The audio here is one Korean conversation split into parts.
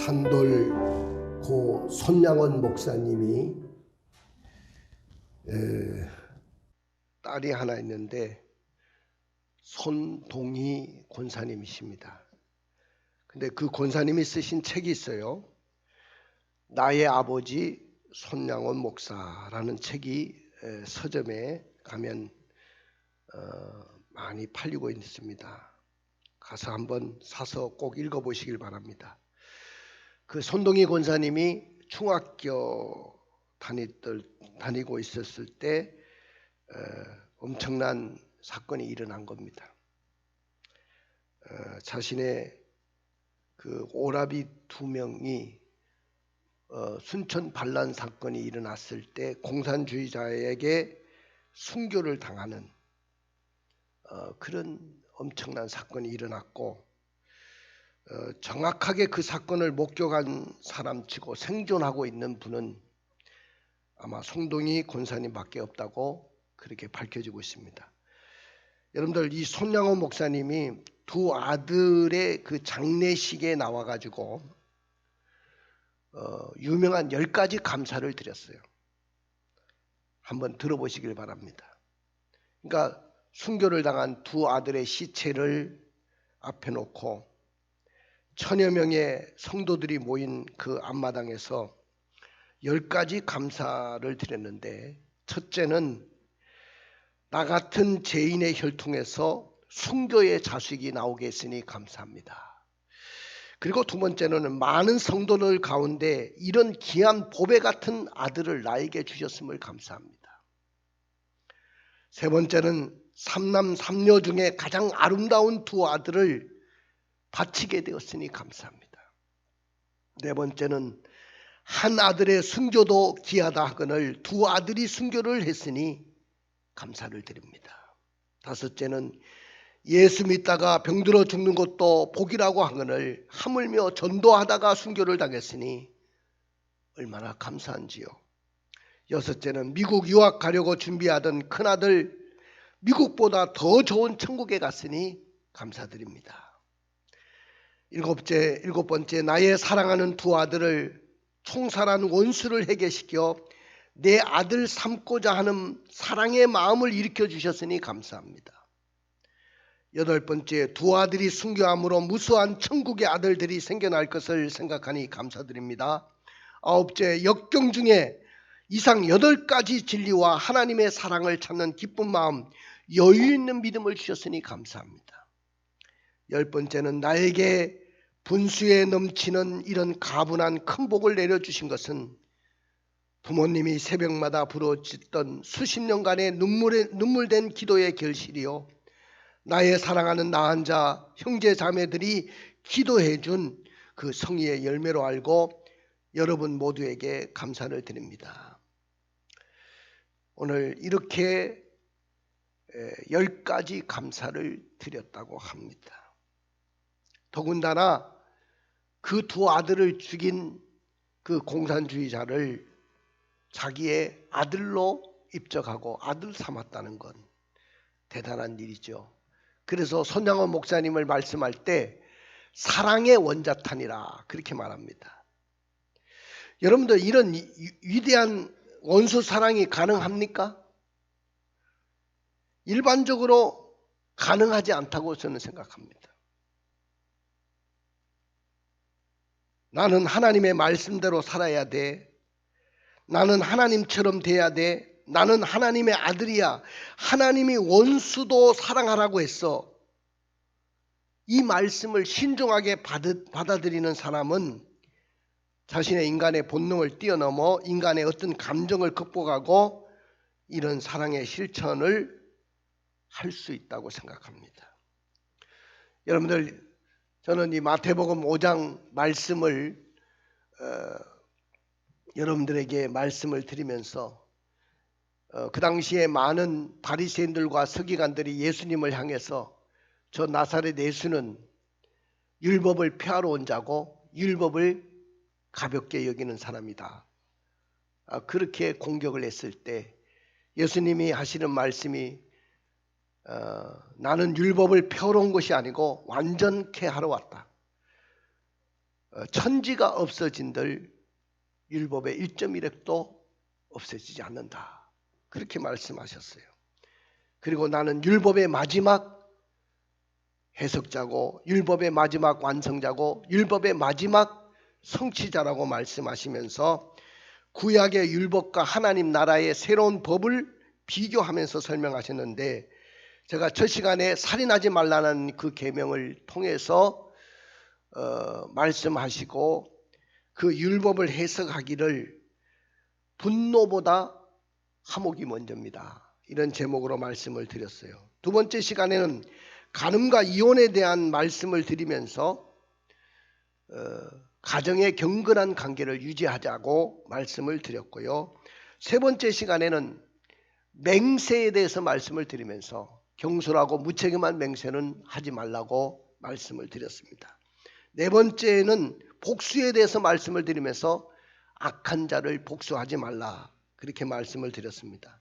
산돌 고 손양원 목사님이 딸이 하나 있는데 손동희 권사님이십니다. 근데 그 권사님이 쓰신 책이 있어요. 나의 아버지 손양원 목사라는 책이 서점에 가면 많이 팔리고 있습니다. 가서 한번 사서 꼭 읽어보시길 바랍니다. 그 손동희 권사님이 중학교 다니고 있었을 때 엄청난 사건이 일어난 겁니다. 자신의 그 오라비 2명이 순천 반란 사건이 일어났을 때 공산주의자에게 순교를 당하는 그런 엄청난 사건이 일어났고, 정확하게 그 사건을 목격한 사람치고 생존하고 있는 분은 아마 손동희 권사님밖에 없다고 그렇게 밝혀지고 있습니다. 여러분들, 이 손양원 목사님이 두 아들의 그 장례식에 나와가지고 유명한 10가지 감사를 드렸어요. 한번 들어보시길 바랍니다. 그러니까 순교를 당한 두 아들의 시체를 앞에 놓고 천여 명의 성도들이 모인 그 앞마당에서 10가지 감사를 드렸는데, 첫째는 나 같은 죄인의 혈통에서 순교의 자식이 나오게 했으니 감사합니다. 그리고 두 번째는 많은 성도들 가운데 이런 귀한 보배 같은 아들을 나에게 주셨음을 감사합니다. 세 번째는 삼남 삼녀 중에 가장 아름다운 두 아들을 바치게 되었으니 감사합니다. 네 번째는 한 아들의 순교도 귀하다 하거늘 두 아들이 순교를 했으니 감사를 드립니다. 다섯째는 예수 믿다가 병들어 죽는 것도 복이라고 하거늘 하물며 전도하다가 순교를 당했으니 얼마나 감사한지요. 여섯째는 미국 유학 가려고 준비하던 큰아들 미국보다 더 좋은 천국에 갔으니 감사드립니다. 일곱 번째, 나의 사랑하는 두 아들을 총살한 원수를 해결시켜 내 아들 삼고자 하는 사랑의 마음을 일으켜 주셨으니 감사합니다. 여덟 번째, 두 아들이 순교함으로 무수한 천국의 아들들이 생겨날 것을 생각하니 감사드립니다. 아홉째, 역경 중에 이상 8가지 진리와 하나님의 사랑을 찾는 기쁜 마음, 여유 있는 믿음을 주셨으니 감사합니다. 열 번째는 나에게 분수에 넘치는 이런 가분한 큰 복을 내려주신 것은 부모님이 새벽마다 부르짖던 수십 년간의 눈물된 기도의 결실이요, 나의 사랑하는 나 한자 형제 자매들이 기도해 준 그 성의의 열매로 알고 여러분 모두에게 감사를 드립니다. 오늘 이렇게 10가지 감사를 드렸다고 합니다. 더군다나 그 두 아들을 죽인 그 공산주의자를 자기의 아들로 입적하고 아들 삼았다는 건 대단한 일이죠. 그래서 손양원 목사님을 말씀할 때 사랑의 원자탄이라 그렇게 말합니다. 여러분들, 이런 위대한 원수 사랑이 가능합니까? 일반적으로 가능하지 않다고 저는 생각합니다. 나는 하나님의 말씀대로 살아야 돼. 나는 하나님처럼 돼야 돼. 나는 하나님의 아들이야. 하나님이 원수도 사랑하라고 했어. 이 말씀을 신중하게 받아들이는 사람은 자신의 인간의 본능을 뛰어넘어 인간의 어떤 감정을 극복하고 이런 사랑의 실천을 할 수 있다고 생각합니다. 여러분들, 저는 이 마태복음 5장 말씀을 여러분들에게 말씀을 드리면서 그 당시에 많은 바리새인들과 서기관들이 예수님을 향해서 저 나사렛 예수는 율법을 폐하러 온 자고 율법을 가볍게 여기는 사람이다, 그렇게 공격을 했을 때 예수님이 하시는 말씀이 나는 율법을 폐하러 온 것이 아니고 완전케 하러 왔다. 천지가 없어진들 율법의 1.1획도 없어지지 않는다. 그렇게 말씀하셨어요. 그리고 나는 율법의 마지막 해석자고 율법의 마지막 완성자고 율법의 마지막 성취자라고 말씀하시면서 구약의 율법과 하나님 나라의 새로운 법을 비교하면서 설명하셨는데, 제가 첫 시간에 살인하지 말라는 그 계명을 통해서 말씀하시고 그 율법을 해석하기를 분노보다 화목이 먼저입니다. 이런 제목으로 말씀을 드렸어요. 두 번째 시간에는 간음과 이혼에 대한 말씀을 드리면서 가정의 경건한 관계를 유지하자고 말씀을 드렸고요. 세 번째 시간에는 맹세에 대해서 말씀을 드리면서 경솔하고 무책임한 맹세는 하지 말라고 말씀을 드렸습니다. 네 번째는 복수에 대해서 말씀을 드리면서 악한 자를 복수하지 말라, 그렇게 말씀을 드렸습니다.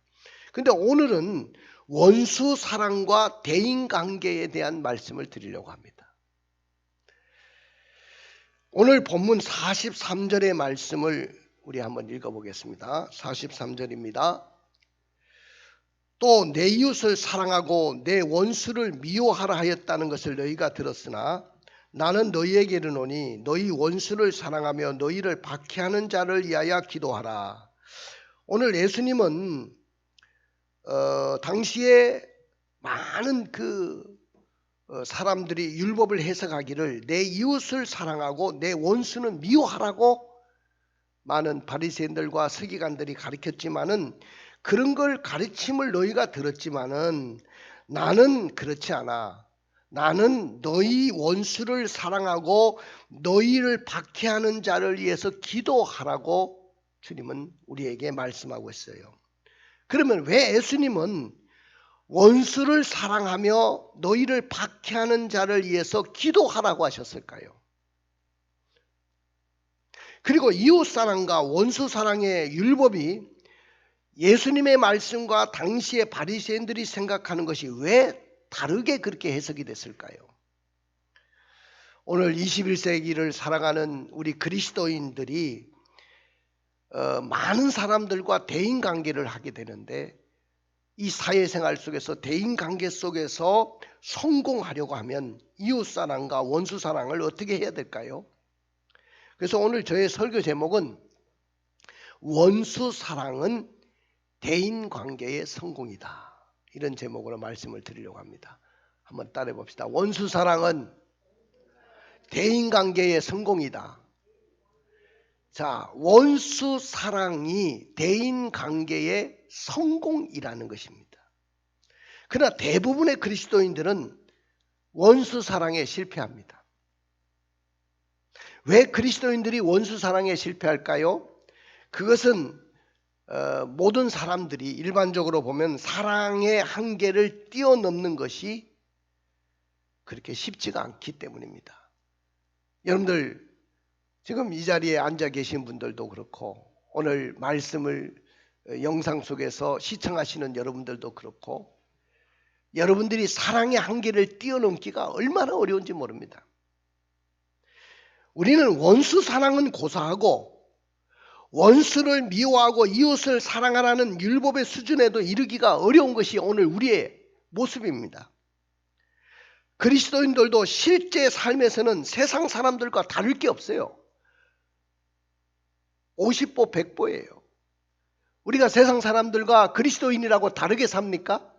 근데 오늘은 원수 사랑과 대인 관계에 대한 말씀을 드리려고 합니다. 오늘 본문 43절의 말씀을 우리 한번 읽어보겠습니다. 43절입니다. 또 내 이웃을 사랑하고 내 원수를 미워하라 하였다는 것을 너희가 들었으나 나는 너희에게 이르노니 너희 원수를 사랑하며 너희를 박해하는 자를 위하여 기도하라. 오늘 예수님은 당시에 많은 사람들이 율법을 해석하기를 내 이웃을 사랑하고 내 원수는 미워하라고 많은 바리새인들과 서기관들이 가르쳤지만은, 그런 걸 가르침을 너희가 들었지만은 나는 그렇지 않아. 나는 너희 원수를 사랑하고 너희를 박해하는 자를 위해서 기도하라고 주님은 우리에게 말씀하고 있어요. 그러면 왜 예수님은 원수를 사랑하며 너희를 박해하는 자를 위해서 기도하라고 하셨을까요? 그리고 이웃사랑과 원수사랑의 율법이 예수님의 말씀과 당시의 바리새인들이 생각하는 것이 왜 다르게 그렇게 해석이 됐을까요? 오늘 21세기를 살아가는 우리 그리스도인들이 많은 사람들과 대인관계를 하게 되는데, 이 사회생활 속에서 대인관계 속에서 성공하려고 하면 이웃사랑과 원수사랑을 어떻게 해야 될까요? 그래서 오늘 저의 설교 제목은 원수사랑은 대인관계의 성공이다, 이런 제목으로 말씀을 드리려고 합니다. 한번 따라해 봅시다. 원수사랑은 대인관계의 성공이다. 자, 원수사랑이 대인관계의 성공이라는 것입니다. 그러나 대부분의 그리스도인들은 원수사랑에 실패합니다. 왜 그리스도인들이 원수사랑에 실패할까요? 그것은 모든 사람들이 일반적으로 보면 사랑의 한계를 뛰어넘는 것이 그렇게 쉽지가 않기 때문입니다. 여러분들 지금 이 자리에 앉아 계신 분들도 그렇고, 오늘 말씀을 영상 속에서 시청하시는 여러분들도 그렇고, 여러분들이 사랑의 한계를 뛰어넘기가 얼마나 어려운지 모릅니다. 우리는 원수 사랑은 고사하고 원수를 미워하고 이웃을 사랑하라는 율법의 수준에도 이르기가 어려운 것이 오늘 우리의 모습입니다. 그리스도인들도 실제 삶에서는 세상 사람들과 다를 게 없어요. 50보 100보예요. 우리가 세상 사람들과 그리스도인이라고 다르게 삽니까?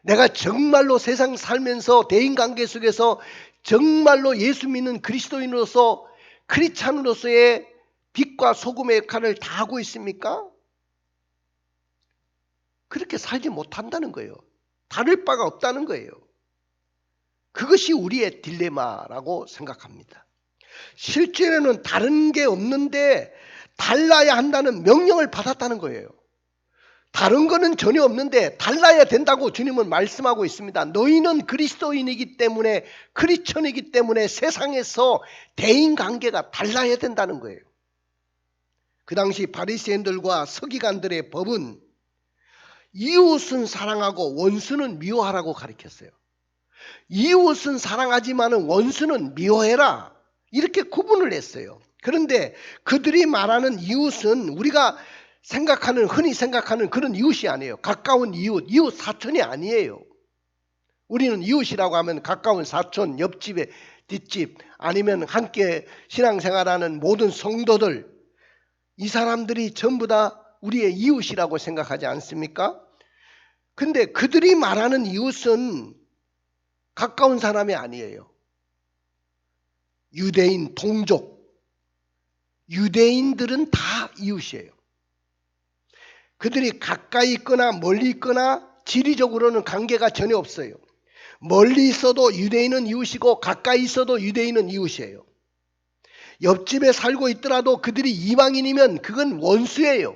내가 정말로 세상 살면서 대인관계 속에서 정말로 예수 믿는 그리스도인으로서 크리스찬으로서의 빛과 소금의 역할을 다하고 있습니까? 그렇게 살지 못한다는 거예요. 다를 바가 없다는 거예요. 그것이 우리의 딜레마라고 생각합니다. 실제로는 다른 게 없는데 달라야 한다는 명령을 받았다는 거예요. 다른 거는 전혀 없는데 달라야 된다고 주님은 말씀하고 있습니다. 너희는 그리스도인이기 때문에, 크리스천이기 때문에 세상에서 대인관계가 달라야 된다는 거예요. 그 당시 바리새인들과 서기관들의 법은 이웃은 사랑하고 원수는 미워하라고 가르쳤어요. 이웃은 사랑하지만 원수는 미워해라, 이렇게 구분을 했어요. 그런데 그들이 말하는 이웃은 우리가 흔히 생각하는 그런 이웃이 아니에요. 가까운 이웃 사촌이 아니에요. 우리는 이웃이라고 하면 가까운 사촌, 옆집에 뒷집, 아니면 함께 신앙생활하는 모든 성도들, 이 사람들이 전부 다 우리의 이웃이라고 생각하지 않습니까? 근데 그들이 말하는 이웃은 가까운 사람이 아니에요. 유대인, 동족, 유대인들은 다 이웃이에요. 그들이 가까이 있거나 멀리 있거나 지리적으로는 관계가 전혀 없어요. 멀리 있어도 유대인은 이웃이고 가까이 있어도 유대인은 이웃이에요. 옆집에 살고 있더라도 그들이 이방인이면 그건 원수예요.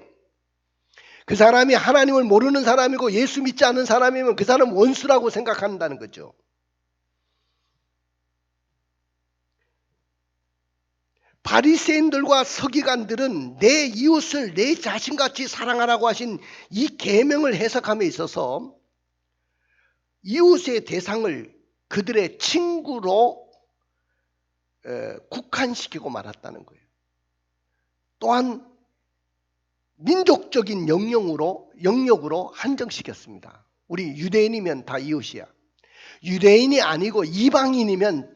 그 사람이 하나님을 모르는 사람이고 예수 믿지 않는 사람이면 그 사람은 원수라고 생각한다는 거죠. 바리새인들과 서기관들은 내 이웃을 내 자신같이 사랑하라고 하신 이 계명을 해석함에 있어서 이웃의 대상을 그들의 친구로 국한시키고 말았다는 거예요. 또한 민족적인 영역으로 한정시켰습니다. 우리 유대인이면 다 이웃이야. 유대인이 아니고 이방인이면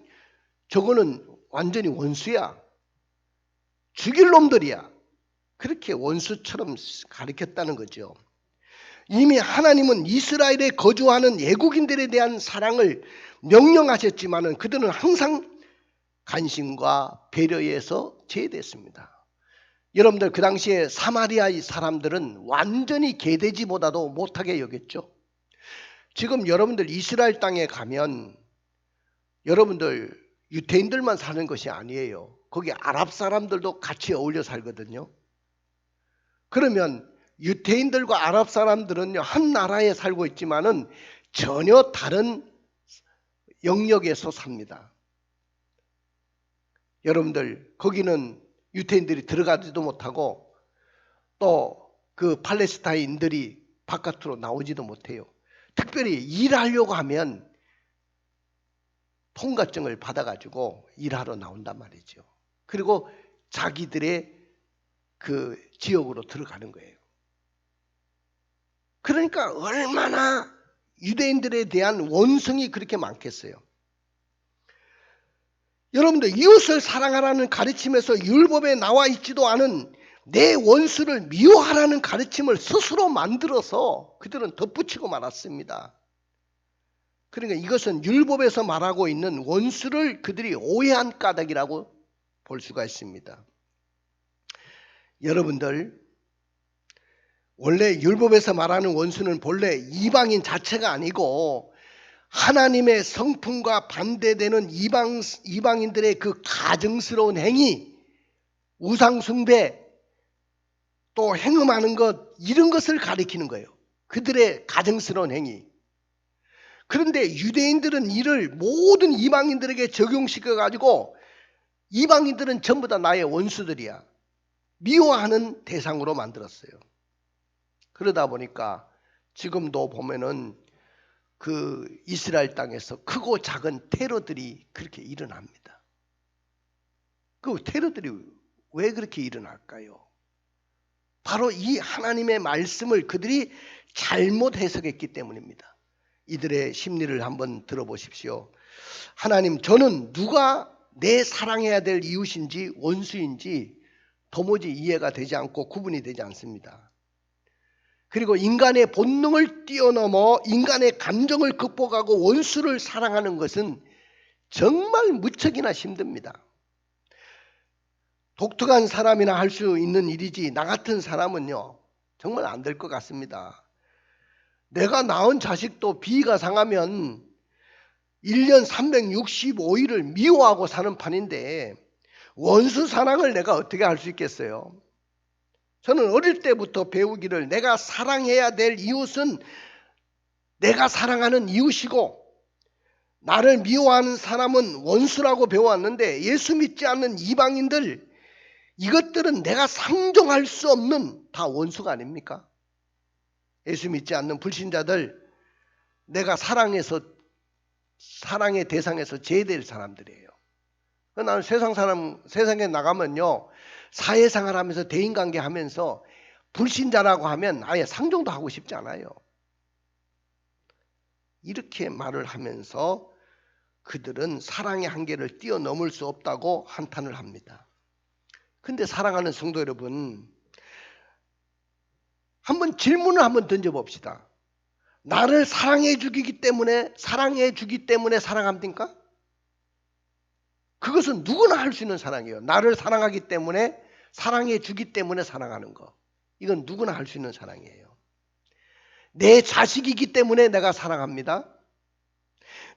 저거는 완전히 원수야. 죽일 놈들이야. 그렇게 원수처럼 가르쳤다는 거죠. 이미 하나님은 이스라엘에 거주하는 애국인들에 대한 사랑을 명령하셨지만 그들은 항상 간신과 배려에서 제외됐습니다. 여러분들 그 당시에 사마리아의 사람들은 완전히 개돼지보다도 못하게 여겼죠. 지금 여러분들 이스라엘 땅에 가면 여러분들 유대인들만 사는 것이 아니에요. 거기 아랍 사람들도 같이 어울려 살거든요. 그러면 유대인들과 아랍 사람들은요, 한 나라에 살고 있지만은 전혀 다른 영역에서 삽니다. 여러분들 거기는 유대인들이 들어가지도 못하고 또 그 팔레스타인들이 바깥으로 나오지도 못해요. 특별히 일하려고 하면 통과증을 받아가지고 일하러 나온단 말이죠. 그리고 자기들의 그 지역으로 들어가는 거예요. 그러니까 얼마나 유대인들에 대한 원성이 그렇게 많겠어요. 여러분들 이웃을 사랑하라는 가르침에서 율법에 나와 있지도 않은 내 원수를 미워하라는 가르침을 스스로 만들어서 그들은 덧붙이고 말았습니다. 그러니까 이것은 율법에서 말하고 있는 원수를 그들이 오해한 까닭이라고 볼 수가 있습니다. 여러분들 원래 율법에서 말하는 원수는 본래 이방인 자체가 아니고 하나님의 성품과 반대되는 이방인들의 그 가증스러운 행위, 우상숭배, 또 행음하는 것, 이런 것을 가리키는 거예요. 그들의 가증스러운 행위. 그런데 유대인들은 이를 모든 이방인들에게 적용시켜가지고 이방인들은 전부 다 나의 원수들이야. 미워하는 대상으로 만들었어요. 그러다 보니까 지금도 보면은 그 이스라엘 땅에서 크고 작은 테러들이 그렇게 일어납니다. 그 테러들이 왜 그렇게 일어날까요? 바로 이 하나님의 말씀을 그들이 잘못 해석했기 때문입니다. 이들의 심리를 한번 들어보십시오. 하나님, 저는 누가 내 사랑해야 될 이웃인지 원수인지 도무지 이해가 되지 않고 구분이 되지 않습니다. 그리고 인간의 본능을 뛰어넘어 인간의 감정을 극복하고 원수를 사랑하는 것은 정말 무척이나 힘듭니다. 독특한 사람이나 할 수 있는 일이지 나 같은 사람은요 정말 안 될 것 같습니다. 내가 낳은 자식도 비위가 상하면 1년 365일을 미워하고 사는 판인데 원수 사랑을 내가 어떻게 할 수 있겠어요? 저는 어릴 때부터 배우기를 내가 사랑해야 될 이웃은 내가 사랑하는 이웃이고 나를 미워하는 사람은 원수라고 배워왔는데 예수 믿지 않는 이방인들, 이것들은 내가 상종할 수 없는 다 원수가 아닙니까? 예수 믿지 않는 불신자들, 내가 사랑의 대상에서 제외될 사람들이에요. 나는 세상에 나가면요, 사회생활 하면서 대인관계 하면서 불신자라고 하면 아예 상종도 하고 싶지 않아요. 이렇게 말을 하면서 그들은 사랑의 한계를 뛰어넘을 수 없다고 한탄을 합니다. 근데 사랑하는 성도 여러분, 한번 질문을 한번 던져봅시다. 나를 사랑해 주기 때문에 사랑합니까? 그것은 누구나 할 수 있는 사랑이에요. 나를 사랑하기 때문에, 사랑해 주기 때문에 사랑하는 거. 이건 누구나 할 수 있는 사랑이에요. 내 자식이기 때문에 내가 사랑합니다.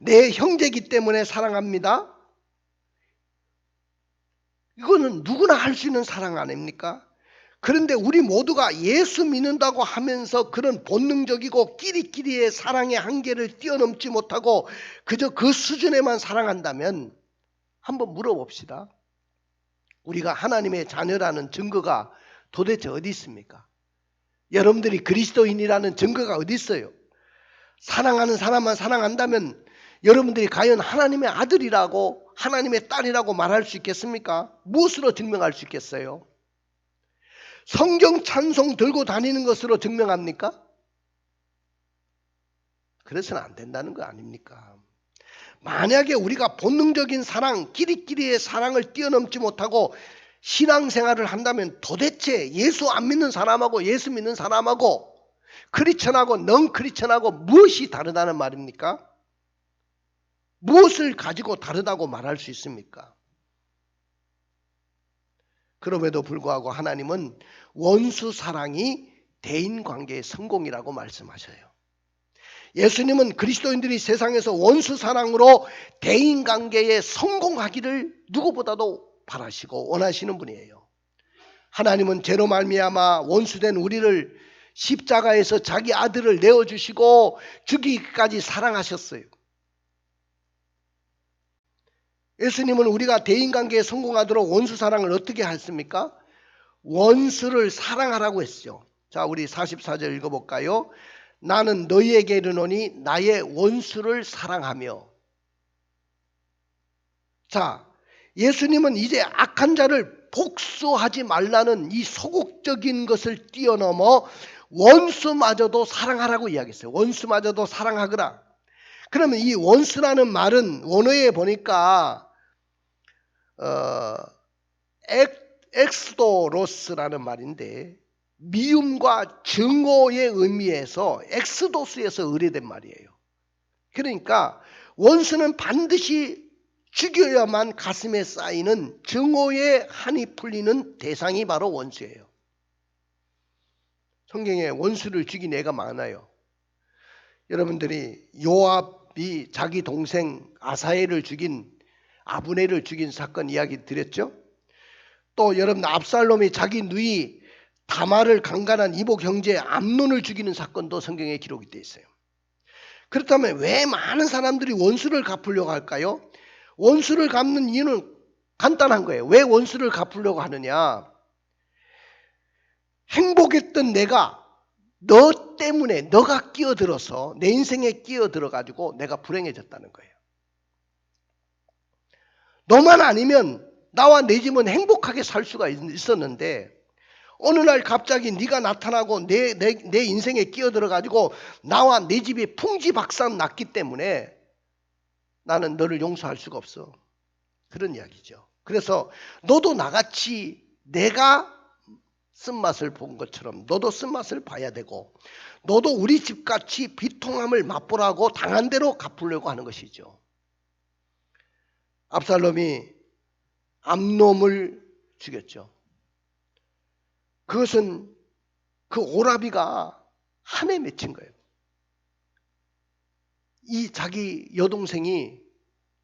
내 형제이기 때문에 사랑합니다. 이거는 누구나 할 수 있는 사랑 아닙니까? 그런데 우리 모두가 예수 믿는다고 하면서 그런 본능적이고 끼리끼리의 사랑의 한계를 뛰어넘지 못하고 그저 그 수준에만 사랑한다면 한번 물어봅시다. 우리가 하나님의 자녀라는 증거가 도대체 어디 있습니까? 여러분들이 그리스도인이라는 증거가 어디 있어요? 사랑하는 사람만 사랑한다면 여러분들이 과연 하나님의 아들이라고, 하나님의 딸이라고 말할 수 있겠습니까? 무엇으로 증명할 수 있겠어요? 성경 찬송 들고 다니는 것으로 증명합니까? 그래서는 안 된다는 거 아닙니까? 만약에 우리가 본능적인 사랑, 끼리끼리의 사랑을 뛰어넘지 못하고 신앙생활을 한다면 도대체 예수 안 믿는 사람하고 예수 믿는 사람하고 크리스천하고 넌 크리스천하고 무엇이 다르다는 말입니까? 무엇을 가지고 다르다고 말할 수 있습니까? 그럼에도 불구하고 하나님은 원수 사랑이 대인관계의 성공이라고 말씀하셔요. 예수님은 그리스도인들이 세상에서 원수 사랑으로 대인관계에 성공하기를 누구보다도 바라시고 원하시는 분이에요. 하나님은 죄로 말미암아 원수된 우리를 십자가에서 자기 아들을 내어주시고 죽이기까지 사랑하셨어요. 예수님은 우리가 대인관계에 성공하도록 원수 사랑을 어떻게 했습니까? 원수를 사랑하라고 했죠. 자, 우리 44절 읽어볼까요? 나는 너희에게 이르노니 나의 원수를 사랑하며. 자, 예수님은 이제 악한 자를 복수하지 말라는 이 소극적인 것을 뛰어넘어 원수마저도 사랑하라고 이야기했어요. 원수마저도 사랑하거라. 그러면 이 원수라는 말은 원어에 보니까 엑스도로스라는 말인데 미움과 증오의 의미에서 엑스도스에서 의뢰된 말이에요. 그러니까 원수는 반드시 죽여야만 가슴에 쌓이는 증오의 한이 풀리는 대상이 바로 원수예요. 성경에 원수를 죽인 애가 많아요. 여러분들이 요압이 자기 동생 아사엘을 죽인, 아브넬을 죽인 사건 이야기 드렸죠? 또 여러분 압살롬이 자기 누이 다말을 강간한 이복 형제 암논을 죽이는 사건도 성경에 기록이 되어 있어요. 그렇다면 왜 많은 사람들이 원수를 갚으려고 할까요? 원수를 갚는 이유는 간단한 거예요. 왜 원수를 갚으려고 하느냐? 행복했던 내가 너 때문에, 너가 끼어들어서 내 인생에 끼어들어가지고 내가 불행해졌다는 거예요. 너만 아니면 나와 내 집은 행복하게 살 수가 있었는데 어느 날 갑자기 네가 나타나고 내 인생에 끼어들어가지고 나와 내 집이 풍지박산 났기 때문에 나는 너를 용서할 수가 없어. 그런 이야기죠. 그래서 너도 나같이 내가 쓴맛을 본 것처럼 너도 쓴맛을 봐야 되고 너도 우리 집같이 비통함을 맛보라고 당한 대로 갚으려고 하는 것이죠. 압살롬이 암놈을 죽였죠. 그것은 그 오라비가 한에 맺힌 거예요. 이 자기 여동생이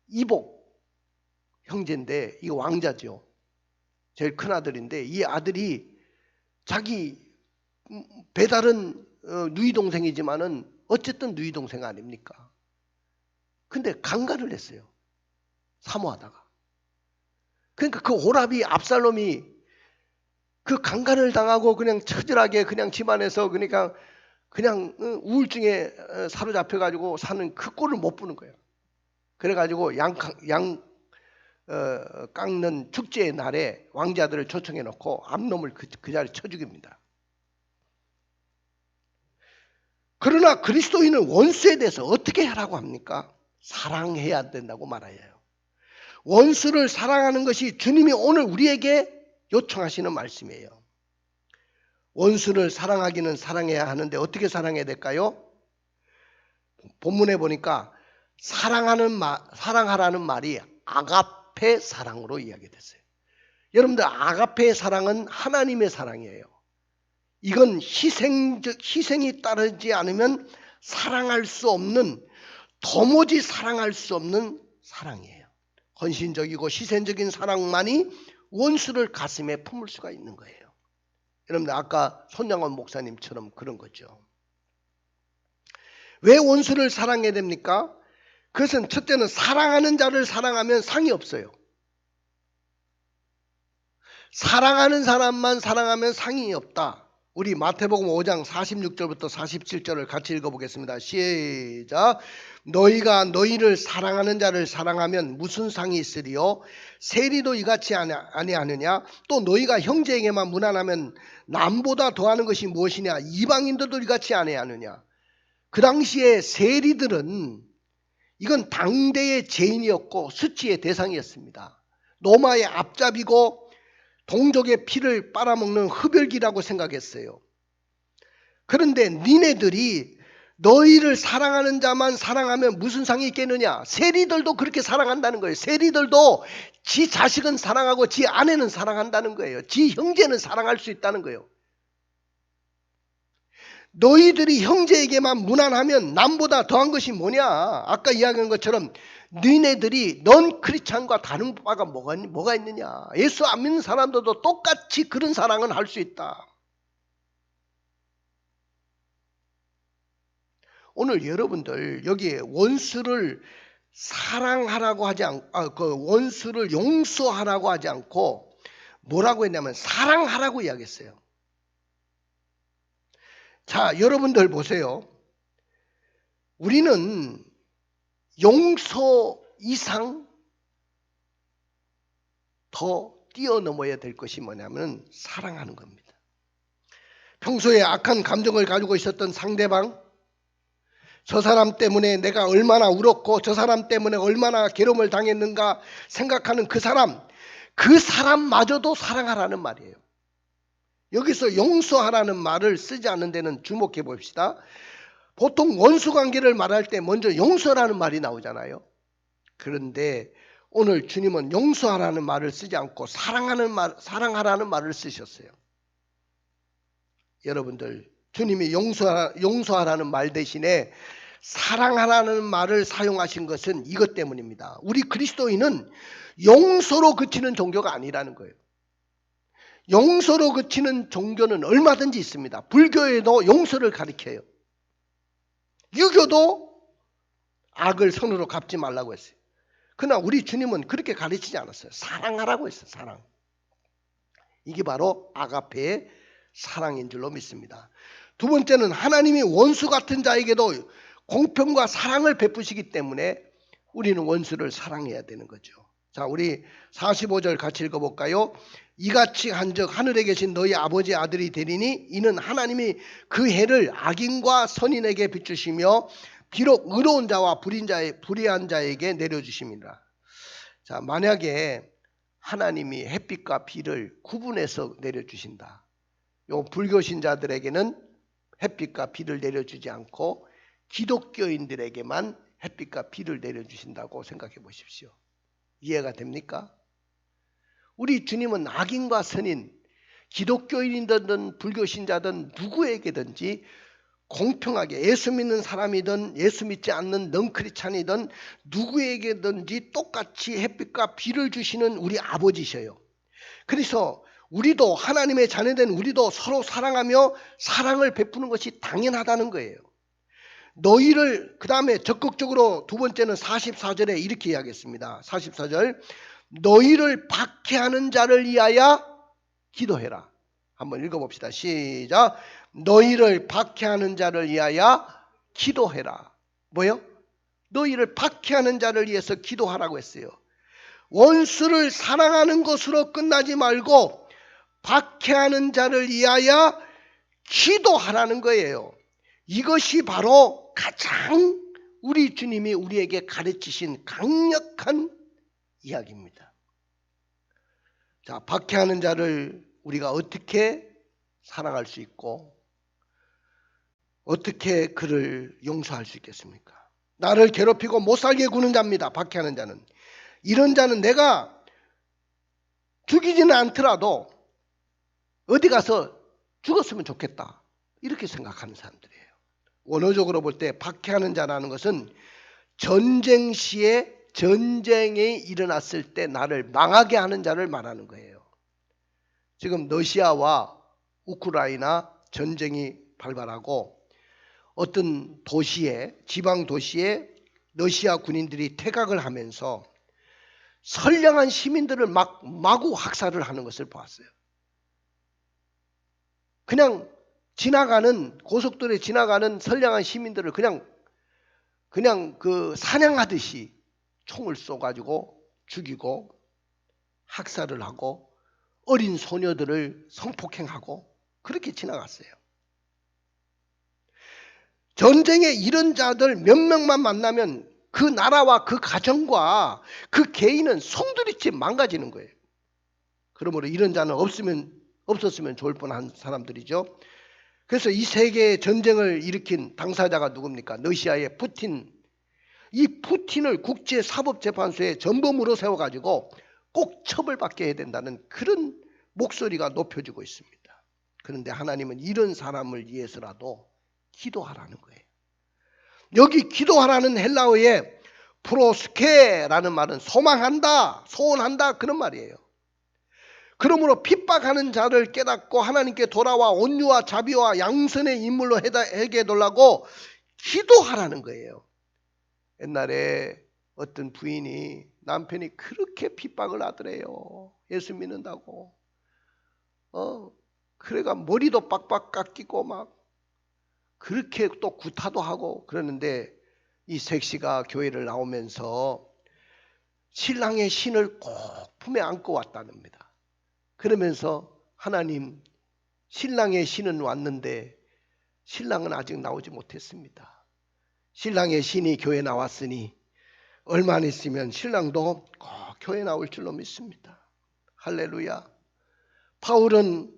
이복 형제인데 이 왕자죠. 제일 큰 아들인데 이 아들이 자기 배다른 누이 동생이지만은 어쨌든 누이 동생 아닙니까? 근데 강간을 했어요. 사모하다가. 그러니까 그 오라비 압살롬이 그 강간을 당하고 그냥 처절하게 그냥 집안에서 그러니까 그냥 우울증에 사로잡혀가지고 사는 그 꼴을 못 보는 거예요. 그래가지고 깎는 축제의 날에 왕자들을 초청해 놓고 암놈을 그 자리에 쳐 죽입니다. 그러나 그리스도인은 원수에 대해서 어떻게 하라고 합니까? 사랑해야 된다고 말해요. 원수를 사랑하는 것이 주님이 오늘 우리에게 요청하시는 말씀이에요. 원수를 사랑하기는 사랑해야 하는데 어떻게 사랑해야 될까요? 본문에 보니까 사랑하라는 말이 아가페 사랑으로 이야기됐어요. 여러분들, 아가페의 사랑은 하나님의 사랑이에요. 이건 희생이 따르지 않으면 사랑할 수 없는, 도무지 사랑할 수 없는 사랑이에요. 헌신적이고 희생적인 사랑만이 원수를 가슴에 품을 수가 있는 거예요. 여러분들, 아까 손양원 목사님처럼 그런 거죠. 왜 원수를 사랑해야 됩니까? 그것은 첫째는 사랑하는 자를 사랑하면 상이 없어요. 사랑하는 사람만 사랑하면 상이 없다. 우리 마태복음 5장 46절부터 47절을 같이 읽어보겠습니다. 시작. 너희가 너희를 사랑하는 자를 사랑하면 무슨 상이 있으리요? 세리도 이같이 아니하느냐? 또 너희가 형제에게만 무난하면 남보다 더하는 것이 무엇이냐? 이방인들도 이같이 아니하느냐? 그 당시에 세리들은 이건 당대의 죄인이었고 수치의 대상이었습니다. 로마의 앞잡이고 동족의 피를 빨아먹는 흡혈귀라고 생각했어요. 그런데 니네들이 너희를 사랑하는 자만 사랑하면 무슨 상이 있겠느냐? 세리들도 그렇게 사랑한다는 거예요. 세리들도 지 자식은 사랑하고 지 아내는 사랑한다는 거예요. 지 형제는 사랑할 수 있다는 거예요. 너희들이 형제에게만 무난하면 남보다 더한 것이 뭐냐? 아까 이야기한 것처럼 너희들이 넌 크리스찬과 다른 바가 뭐가 있느냐? 예수 안 믿는 사람들도 똑같이 그런 사랑은 할 수 있다. 오늘 여러분들 여기에 원수를 사랑하라고 하지 않고 원수를 용서하라고 하지 않고 뭐라고 했냐면 사랑하라고 이야기했어요. 자, 여러분들 보세요. 우리는 용서 이상 더 뛰어넘어야 될 것이 뭐냐면 사랑하는 겁니다. 평소에 악한 감정을 가지고 있었던 상대방, 저 사람 때문에 내가 얼마나 울었고 저 사람 때문에 얼마나 괴로움을 당했는가 생각하는 그 사람마저도 사랑하라는 말이에요. 여기서 용서하라는 말을 쓰지 않는 데는 주목해 봅시다. 보통 원수관계를 말할 때 먼저 용서라는 말이 나오잖아요. 그런데 오늘 주님은 용서하라는 말을 쓰지 않고 사랑하라는 말을 쓰셨어요. 여러분들, 주님이 용서하라는 말 대신에 사랑하라는 말을 사용하신 것은 이것 때문입니다. 우리 그리스도인은 용서로 그치는 종교가 아니라는 거예요. 용서로 그치는 종교는 얼마든지 있습니다. 불교에도 용서를 가르쳐요. 유교도 악을 선으로 갚지 말라고 했어요. 그러나 우리 주님은 그렇게 가르치지 않았어요. 사랑하라고 했어요. 사랑. 이게 바로 아가페의 사랑인 줄로 믿습니다. 두 번째는 하나님이 원수 같은 자에게도 공평과 사랑을 베푸시기 때문에 우리는 원수를 사랑해야 되는 거죠. 자, 우리 45절 같이 읽어볼까요? 이같이 한즉 하늘에 계신 너희 아버지의 아들이 되리니 이는 하나님이 그 해를 악인과 선인에게 비추시며 비록 의로운 자와 불의한 자에게 내려주심이라. 자, 만약에 하나님이 햇빛과 비를 구분해서 내려주신다. 요 불교 신자들에게는 햇빛과 비를 내려주지 않고 기독교인들에게만 햇빛과 비를 내려주신다고 생각해 보십시오. 이해가 됩니까? 우리 주님은 악인과 선인, 기독교인이든 불교 신자든 누구에게든지 공평하게 예수 믿는 사람이든 예수 믿지 않는 넌크리스찬이든 누구에게든지 똑같이 햇빛과 비를 주시는 우리 아버지셔요. 그래서 우리도 하나님의 자녀된 우리도 서로 사랑하며 사랑을 베푸는 것이 당연하다는 거예요. 너희를 그 다음에 적극적으로 두 번째는 44절에 이렇게 이야기했습니다. 44절 너희를 박해하는 자를 위하여 기도해라. 한번 읽어봅시다. 시작. 너희를 박해하는 자를 위하여 기도해라. 뭐요? 너희를 박해하는 자를 위해서 기도하라고 했어요. 원수를 사랑하는 것으로 끝나지 말고 박해하는 자를 위하여 기도하라는 거예요. 이것이 바로 가장 우리 주님이 우리에게 가르치신 강력한 이야기입니다. 자, 박해하는 자를 우리가 어떻게 사랑할 수 있고 어떻게 그를 용서할 수 있겠습니까? 나를 괴롭히고 못살게 구는 자입니다. 박해하는 자는. 이런 자는 내가 죽이지는 않더라도 어디 가서 죽었으면 좋겠다, 이렇게 생각하는 사람들이에요. 원어적으로 볼 때 박해하는 자라는 것은 전쟁 시에 전쟁이 일어났을 때 나를 망하게 하는 자를 말하는 거예요. 지금 러시아와 우크라이나 전쟁이 발발하고 어떤 도시에, 지방 도시에 러시아 군인들이 퇴각을 하면서 선량한 시민들을 마구 학살을 하는 것을 보았어요. 그냥 지나가는, 고속도로에 지나가는 선량한 시민들을 그냥 그 사냥하듯이 총을 쏘가지고 죽이고 학살을 하고 어린 소녀들을 성폭행하고 그렇게 지나갔어요. 전쟁에 이런 자들 몇 명만 만나면 그 나라와 그 가정과 그 개인은 송두리째 망가지는 거예요. 그러므로 이런 자는 없었으면 좋을 뻔한 사람들이죠. 그래서 이 세계의 전쟁을 일으킨 당사자가 누굽니까? 러시아의 푸틴. 이 푸틴을 국제사법재판소에 전범으로 세워가지고 꼭 처벌받게 해야 된다는 그런 목소리가 높여지고 있습니다. 그런데 하나님은 이런 사람을 위해서라도 기도하라는 거예요. 여기 기도하라는 헬라어에 프로스케라는 말은 소망한다, 소원한다, 그런 말이에요. 그러므로 핍박하는 자를 깨닫고 하나님께 돌아와 온유와 자비와 양선의 인물로 해게 해달라고 기도하라는 거예요. 옛날에 어떤 부인이 남편이 그렇게 핍박을 하더래요. 예수 믿는다고. 그래가 머리도 빡빡 깎이고 막 그렇게 또 구타도 하고 그러는데 이 색시가 교회를 나오면서 신랑의 신을 꼭 품에 안고 왔다는니다. 그러면서 하나님, 신랑의 신은 왔는데 신랑은 아직 나오지 못했습니다. 신랑의 신이 교회에 나왔으니 얼마 안 있으면 신랑도 꼭 교회에 나올 줄로 믿습니다. 할렐루야. 바울은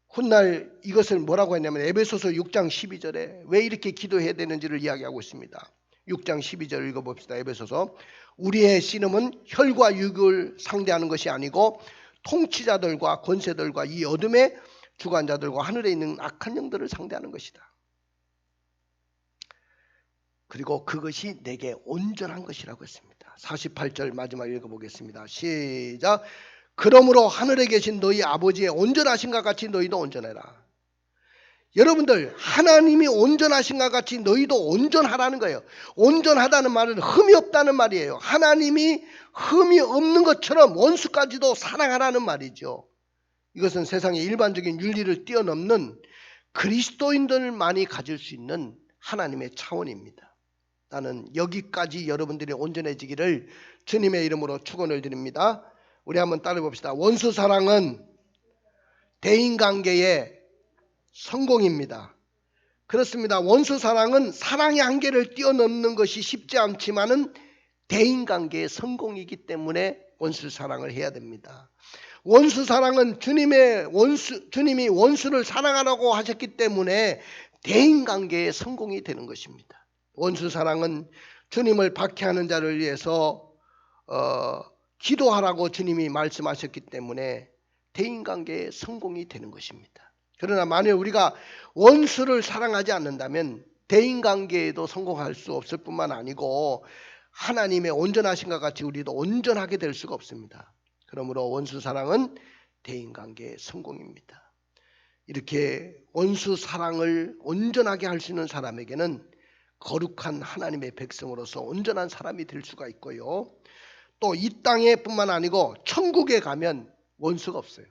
훗날 이것을 뭐라고 했냐면 에베소서 6장 12절에 왜 이렇게 기도해야 되는지를 이야기하고 있습니다. 6장 12절 읽어봅시다. 에베소서. 우리의 씨름은 혈과 육을 상대하는 것이 아니고 통치자들과 권세들과 이 어둠의 주관자들과 하늘에 있는 악한 영들을 상대하는 것이다. 그리고 그것이 내게 온전한 것이라고 했습니다. 48절 마지막 읽어보겠습니다. 시작. 그러므로 하늘에 계신 너희 아버지의 온전하신 것 같이 너희도 온전해라. 여러분들, 하나님이 온전하신 것 같이 너희도 온전하라는 거예요. 온전하다는 말은 흠이 없다는 말이에요. 하나님이 흠이 없는 것처럼 원수까지도 사랑하라는 말이죠. 이것은 세상의 일반적인 윤리를 뛰어넘는 그리스도인들만이 가질 수 있는 하나님의 차원입니다. 나는 여기까지 여러분들이 온전해지기를 주님의 이름으로 축원을 드립니다. 우리 한번 따라 봅시다. 원수 사랑은 대인관계의 성공입니다. 그렇습니다. 원수 사랑은 사랑의 한계를 뛰어넘는 것이 쉽지 않지만은 대인관계의 성공이기 때문에 원수 사랑을 해야 됩니다. 원수 사랑은 주님이 원수를 사랑하라고 하셨기 때문에 대인관계의 성공이 되는 것입니다. 원수 사랑은 주님을 박해하는 자를 위해서 기도하라고 주님이 말씀하셨기 때문에 대인관계의 성공이 되는 것입니다. 그러나 만일 우리가 원수를 사랑하지 않는다면 대인관계에도 성공할 수 없을 뿐만 아니고 하나님의 온전하신 것 같이 우리도 온전하게 될 수가 없습니다. 그러므로 원수 사랑은 대인관계의 성공입니다. 이렇게 원수 사랑을 온전하게 할 수 있는 사람에게는 거룩한 하나님의 백성으로서 온전한 사람이 될 수가 있고요. 또 이 땅에 뿐만 아니고 천국에 가면 원수가 없어요.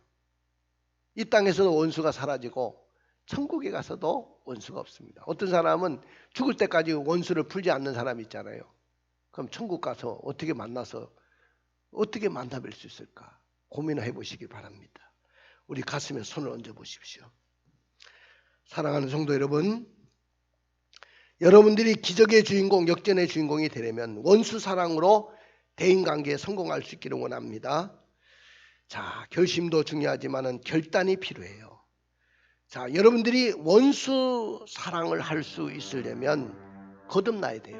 이 땅에서도 원수가 사라지고 천국에 가서도 원수가 없습니다. 어떤 사람은 죽을 때까지 원수를 풀지 않는 사람이 있잖아요. 그럼 천국 가서 어떻게 만나서 어떻게 만나뵐 수 있을까? 고민해 보시기 바랍니다. 우리 가슴에 손을 얹어 보십시오. 사랑하는 성도 여러분, 여러분들이 기적의 주인공, 역전의 주인공이 되려면 원수 사랑으로 대인관계에 성공할 수 있기를 원합니다. 자, 결심도 중요하지만 결단이 필요해요. 자, 여러분들이 원수 사랑을 할 수 있으려면 거듭나야 돼요.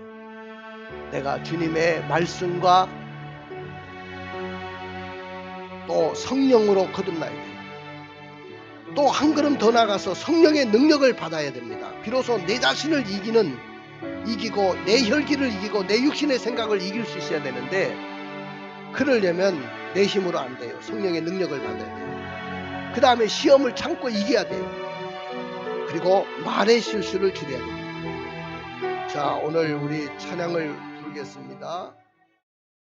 내가 주님의 말씀과 또 성령으로 거듭나야 돼요. 또 한 걸음 더 나가서 성령의 능력을 받아야 됩니다. 비로소 내 자신을 이기고 내 혈기를 이기고 내 육신의 생각을 이길 수 있어야 되는데, 그러려면 내 힘으로 안 돼요. 성령의 능력을 받아야 돼요. 그 다음에 시험을 참고 이겨야 돼요. 그리고 말의 실수를 줄여야 됩니다. 자, 오늘 우리 찬양을 부르겠습니다.